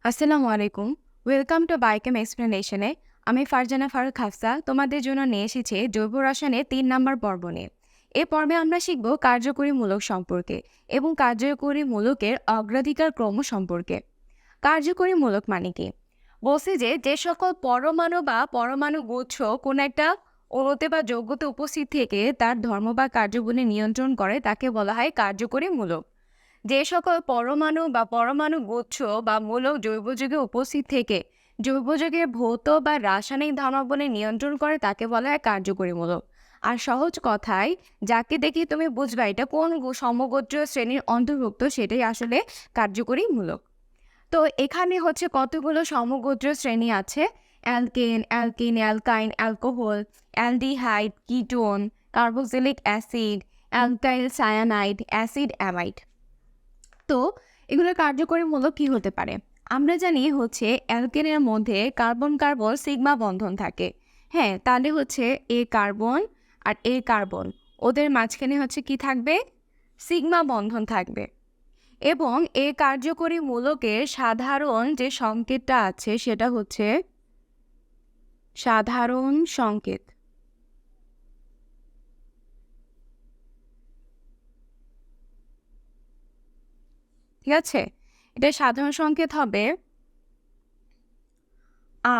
আসসালামু আলাইকুম। Welcome to biochem এক্সপ্লেনেশনে। আমি ফারজানা ফারুক হাফসা তোমাদের জন্য নিয়ে এসেছি জৈব রসায়নের ৩ নম্বর পর্ব নিয়ে। এই পর্বে আমরা শিখব কার্যকরী মূলক সম্পর্কে এবং কার্যকরী মূলকের অগ্রাধিকার ক্রম সম্পর্কে। কার্যকরী মূলক মানে কি? বলছে যে সকল পরমাণু বা পরমাণু গুচ্ছ কোনো একটা অণুতে বা যৌগতে উপস্থিত থেকে তার ধর্ম বা কার্যগুলি নিয়ন্ত্রণ করে তাকে বলা হয় কার্যকরী মূলক। যে সকল পরমাণু বা পরমাণু গুচ্ছ বা মূলক জৈব যৌগে উপস্থিত থেকে জৈব যৌগের ভৌত বা রাসায়নিক ধর্মাবলী নিয়ন্ত্রণ করে তাকে বলা হয় কার্যকরী মূলক। আর সহজ কথায় যাকে দেখে তুমি বুঝবা এটা কোন সমগোত্রীয় শ্রেণীর অন্তর্ভুক্ত সেটাই আসলে কার্যকরী মূলক। তো এখানে হচ্ছে কতগুলো সমগোত্রীয় শ্রেণী আছে: alkane, alkyne, অ্যালকাইন, alcohol, aldehyde, ketone, carboxylic acid, alkyl cyanide, acid amide. তো এগুলোর কার্যকরী মূলক কি হতে পারে? আমরা জানি হচ্ছে অ্যালকেনের মধ্যে কার্বন কার্বন সিগমা বন্ধন থাকে। হ্যাঁ, তাহলে হচ্ছে এ কার্বন আর এ কার্বন ওদের মাঝখানে হচ্ছে কি থাকবে? সিগমা বন্ধন থাকবে। এবং এ কার্যকরী মূলকের সাধারণ যে সংকেতটা আছে সেটা হচ্ছে সাধারণ সংকেত। ঠিক আছে, এটা সাধারণ সংকেত হবে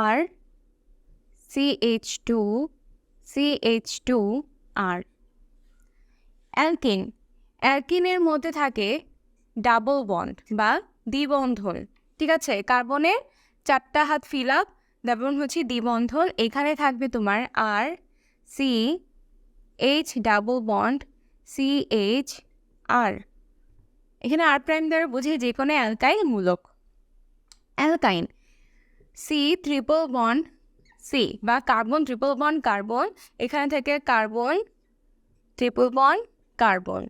আর CH2 CH2 আর অ্যালকিন, অ্যালকিনের মধ্যে থাকে ডাবল বন্ড বা দ্বিবন্ধন। ঠিক আছে, কার্বনের 4টা হাত ফিল আপ, যেমন হচ্ছে দ্বিবন্ধন। এখানে থাকবে তোমার R C H double bond CH R. এখানে আর প্রাইম দ্বারা বোঝে যে কোনো অ্যালকাইল মূলক। Alkyne C triple bond C বা কার্বন ট্রিপল বন্ড কার্বন, এখানে থেকে কার্বন ট্রিপল বন্ড কার্বন।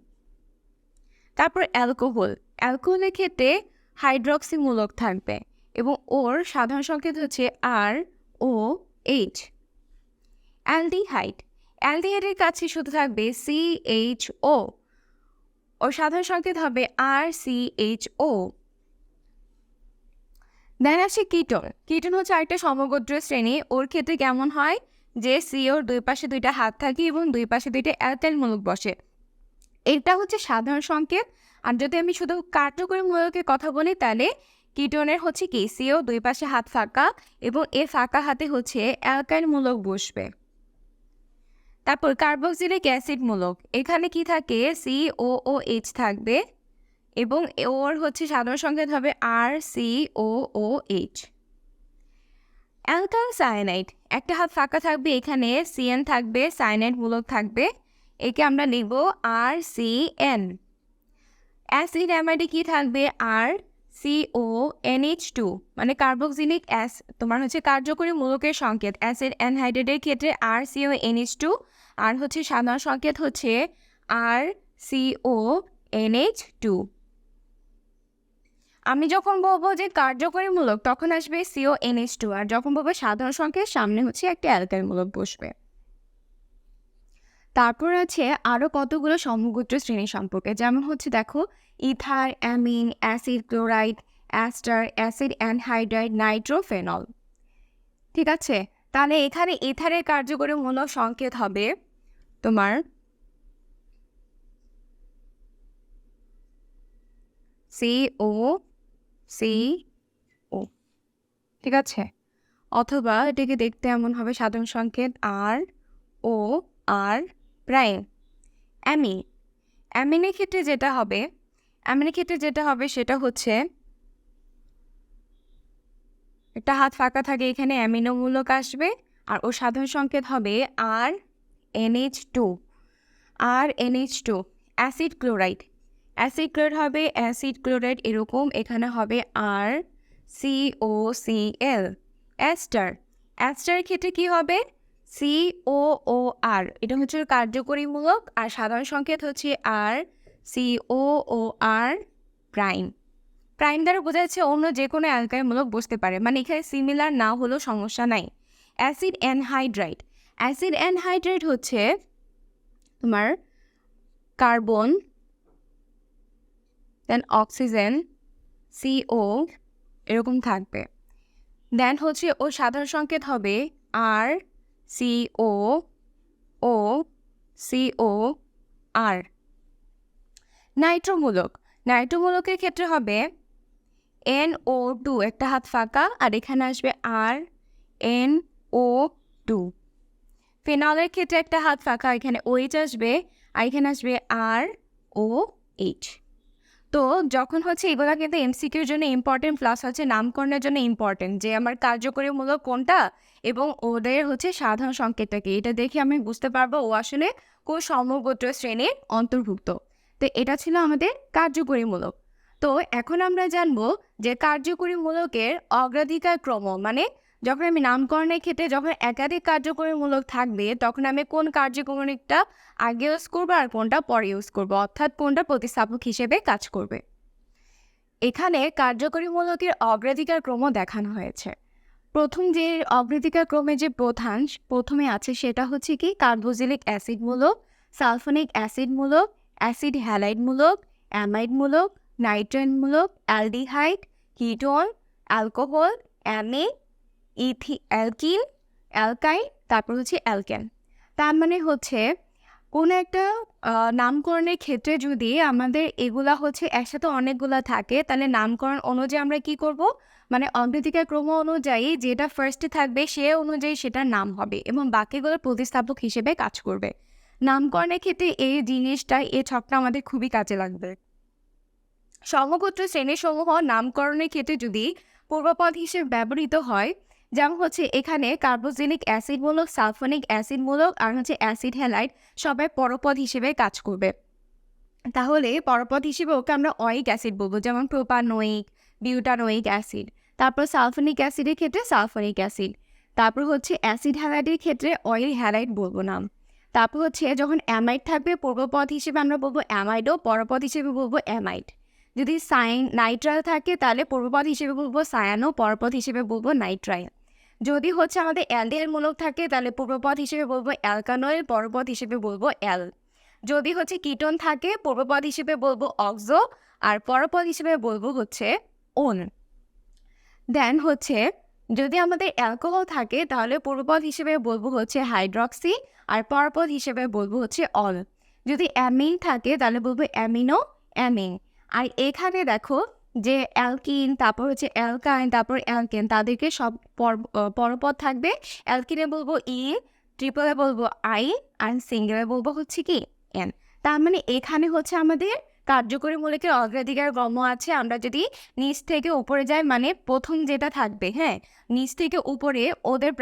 তারপর অ্যালকোহল, অ্যালকোহলের ক্ষেত্রে হাইড্রক্সি মূলক থাকবে এবং ওর সাধারণ সংকেত হচ্ছে আর ও এইচ। অ্যালডিহাইড, অ্যালডিহাইডের কাছে শুধু থাকবে CHO, ওর সাধারণ সংকেত হবে RCHO। দেন আসে কিটোন, কিটোন হচ্ছে আরেকটা সমগোত্রীয় শ্রেণী। ওর ক্ষেত্রে কেমন হয় যে ওর দুই পাশে দুইটা হাত থাকে এবং দুই পাশে দুইটা অ্যালকাইল মূলক বসে। এটা হচ্ছে সাধারণ সংকেত। আর যদি আমি শুধু কার্যকরী মূলকের কথা বলি তাহলে কিটোনের হচ্ছে কি দুই পাশে হাত ফাঁকা এবং এ ফাঁকা হাতে হচ্ছে অ্যালকাইল মূলক বসবে। তারপর কার্বক্সিলিক অ্যাসিড মূলক, এখানে কি থাকে COOH থাকবে এবং ওর হচ্ছে সাধারণ সংকেত হবে RCOOH। অ্যালকাইল সায়ানাইড, একটা হাত ফাঁকা থাকবে, এখানে CN থাকবে, সায়ানাইড মূলক থাকবে, একে আমরা লিখব RCN। অ্যাসিড অ্যামাইডে কি থাকবে RCONH2, মানে কার্বক্সিলিক তোমার হচ্ছে কার্যকরী মূলকের সংকেত। অ্যাসিড অ্যানহাইড্রেটের ক্ষেত্রে RCONH2 আর হচ্ছে সাধারণ সংকেত হচ্ছে RCONH2। আমি যখন বলবো যে কার্যকরী মূলক তখন আসবে CONH2, আর যখন বলবো সাধারণ সংকেত সামনে হচ্ছে একটা অ্যালকাইল মূলক বসবে। তারপর আছে আরও কতগুলো সমগোত্র শ্রেণী সম্পর্কে, যেমন হচ্ছে দেখো ether, amine, acid chloride, ester, acid anhydride, nitrophenol. ঠিক আছে, তাহলে এখানে ইথারের কার্যকরী মূলক সংকেত হবে তোমার COCO। ঠিক আছে, অথবা এটিকে দেখতে এমন হবে সাধারণ সংকেত ROR প্রাইম। অ্যামিন, অ্যামিনের ক্ষেত্রে যেটা হবে সেটা হচ্ছে একটা হাত ফাঁকা থাকে, এখানে অ্যামিনো মূলক আসবে আর ওর সাধারণ সংকেত হবে RNH2। অ্যাসিড ক্লোরাইড, হবে অ্যাসিড ক্লোরাইড এরকম, এখানে হবে RCOCl। অ্যাস্টারের ক্ষেত্রে কি হবে COOR, এটা হচ্ছে কার্যকরী মূলক আর সাধারণ সংকেত হচ্ছে RCOOR প্রাইম। প্রাইম দ্বারা বোঝা যাচ্ছে অন্য যে কোনো অ্যালকাইল মূলক বসতে পারে, মানে এখানে সিমিলার না হলেও সমস্যা নাই। অ্যাসিড অ্যানহাইড্রাইড হচ্ছে তোমার কার্বন, দেন অক্সিজেন CO এরকম থাকবে। দেন হচ্ছে ওর সাধারণ সংকেত হবে আর সি ও ও সি ও আর। নাইট্রোমূলক, নাইট্রোমূলকের ক্ষেত্রে হবে NO2 একটা হাত ফাঁকা আর এখানে আসবে আর NO2। ফেনলের ক্ষেত্রে একটা হাত ফাঁকা, এখানে OH আসবে আর এখানে আসবে ROH। তো যখন হচ্ছে এগুলো কিন্তু এমসিকিউর জন্য ইম্পর্টেন্ট, প্লাস হচ্ছে নামকরণের জন্য ইম্পর্টেন্ট, যে আমার কার্যকরীমূলক কোনটা এবং ওদের হচ্ছে সাধারণ সংকেতটা কি, এটা দেখে আমি বুঝতে পারবো ও আসলে কোন সমগোত্র শ্রেণীর অন্তর্ভুক্ত। তো এটা ছিল আমাদের কার্যকরীমূলক। তো এখন আমরা জানবো যে কার্যকরীমূলকের অগ্রাধিকার ক্রম, মানে যখন আমি নামকরণের ক্ষেত্রে যখন একাধিক কার্যকরীমূলক থাকবে তখন আমি কোন কার্যকরণিকটা আগে ইউজ করবো আর কোনটা পরে ইউজ করবো, অর্থাৎ কোনটা প্রতিস্থাপক হিসেবে কাজ করবে। এখানে কার্যকরীমূলকের অগ্রাধিকার ক্রম দেখানো হয়েছে। প্রথম যে অগ্রাধিকার ক্রমে যে প্রথমে আছে সেটা হচ্ছে কি কার্বক্সিলিক অ্যাসিড মূলক, সালফোনিক অ্যাসিড মূলক, অ্যাসিড হ্যালাইড মূলক, অ্যামাইড মূলক, নাইট্রেট মূলক, aldehyde, ketone, alcohol, amine, alkyne, অ্যালকাইন, তারপর হচ্ছে অ্যালকেন। তার মানে হচ্ছে কোনো একটা নামকরণের ক্ষেত্রে যদি আমাদের এগুলা হচ্ছে একসাথে অনেকগুলা থাকে তাহলে নামকরণ অনুযায়ী আমরা কি করব, মানে অগ্রাধিকার ক্রম অনুযায়ী যেটা ফার্স্টে থাকবে সে অনুযায়ী সেটার নাম হবে এবং বাকিগুলো প্রতিস্থাপক হিসেবে কাজ করবে। নামকরণের ক্ষেত্রে এই জিনিসটা, এই ছকটা আমাদের খুবই কাজে লাগবে। সমগোত্র শ্রেণীসমূহ নামকরণের ক্ষেত্রে যদি পূর্বপদ হিসেবে ব্যবহৃত হয়, যেমন হচ্ছে এখানে কার্বক্সিলিক অ্যাসিডমূলক, সালফোনিক অ্যাসিডমূলক আর হচ্ছে অ্যাসিড হ্যালাইড সবাই পরপদ হিসেবে কাজ করবে। তাহলে পরপদ হিসেবে ওকে আমরা অয়িক অ্যাসিড বলবো, যেমন প্রোপানোয়িক, বিউটানোয়িক অ্যাসিড। তারপর সালফোনিক অ্যাসিডের ক্ষেত্রে সালফোনিক অ্যাসিড। তারপর হচ্ছে অ্যাসিড হ্যালাইডের ক্ষেত্রে অয়েল হ্যালাইড বলবো নাম। তারপর হচ্ছে যখন অ্যামাইড থাকবে পূর্বপদ হিসেবে আমরা বলবো অ্যামাইডো, পরপদ হিসেবে বলবো অ্যামাইড। যদি নাইট্রাইল থাকে তাহলে পূর্বপদ হিসেবে বলবো সায়ানো, পরপদ হিসেবে বলবো নাইট্রাইল। যদি হচ্ছে আমাদের অ্যালডিহাইড মূলক থাকে তাহলে পূর্বপদ হিসেবে বলবো অ্যালকানয়েল, পরপদ হিসেবে বলবো অ্যাল। যদি হচ্ছে কিটোন থাকে পূর্বপদ হিসেবে বলবো অক্সো আর পরপদ হিসেবে বলবো হচ্ছে ওন। দেন হচ্ছে যদি আমাদের অ্যালকোহল থাকে তাহলে পূর্বপদ হিসেবে বলবো হচ্ছে হাইড্রক্সি আর পরপদ হিসেবে বলবো হচ্ছে অল। যদি অ্যামিন থাকে তাহলে বলবো অ্যামিনো, অ্যামিন। আর এখানে দেখো যে অ্যালকিন, তারপর হচ্ছে অ্যালকাইন, তারপর অ্যালকেন, তাদেরকে সব পরপদ থাকবে। অ্যালকিনে বলবো ই, ট্রিপলে বলবো আই আর সিঙ্গেলে বলবো হচ্ছে কি এন। তার মানে এখানে হচ্ছে আমাদের কার্যকরী মূলকের অগ্রাধিকার ক্রম আছে। আমরা যদি নিচ থেকে উপরে যাই, মানে প্রথম যেটা থাকবে, হ্যাঁ, নিচ থেকে উপরে ওদের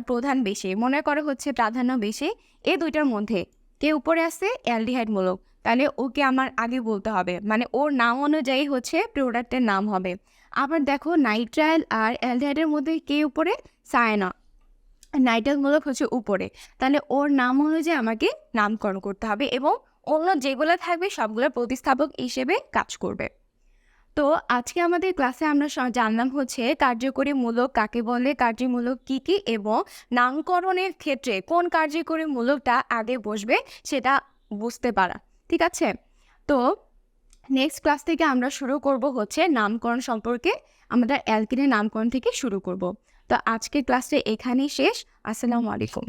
প্রধান বেশি, মনে করে হচ্ছে প্রাধান্য বেশি। এই দুইটার মধ্যে কে উপরে আসছে, অ্যালডিহাইড মূলক, তাহলে ওকে আমার আগে বলতে হবে, মানে ওর নাম অনুযায়ী হচ্ছে প্রোডাক্টের নাম হবে। আবার দেখো নাইট্রাইল আর অ্যালডিহাইডের মধ্যে কে উপরে, সায়ানা, নাইট্রাইল মূলক হচ্ছে উপরে, তাহলে ওর নাম অনুযায়ী আমাকে নামকরণ করতে হবে এবং অন্য যেগুলো থাকবে সবগুলো প্রতিস্থাপক হিসেবে কাজ করবে। তো আজকে আমাদের ক্লাসে আমরা জানলাম হচ্ছে কার্যকরী মূলক কাকে বলে, কার্যমূলক কী কী, এবং নামকরণের ক্ষেত্রে কোন কার্যকরী মূলকটা আগে বসবে সেটা বুঝতে পারা। ঠিক আছে, তো নেক্সট ক্লাস থেকে আমরা শুরু করব হচ্ছে নামকরণ সম্পর্কে, আমরা অ্যালকিনের নামকরণ থেকে শুরু করব। তো আজকের ক্লাসটা এখানেই শেষ। আসসালামু আলাইকুম।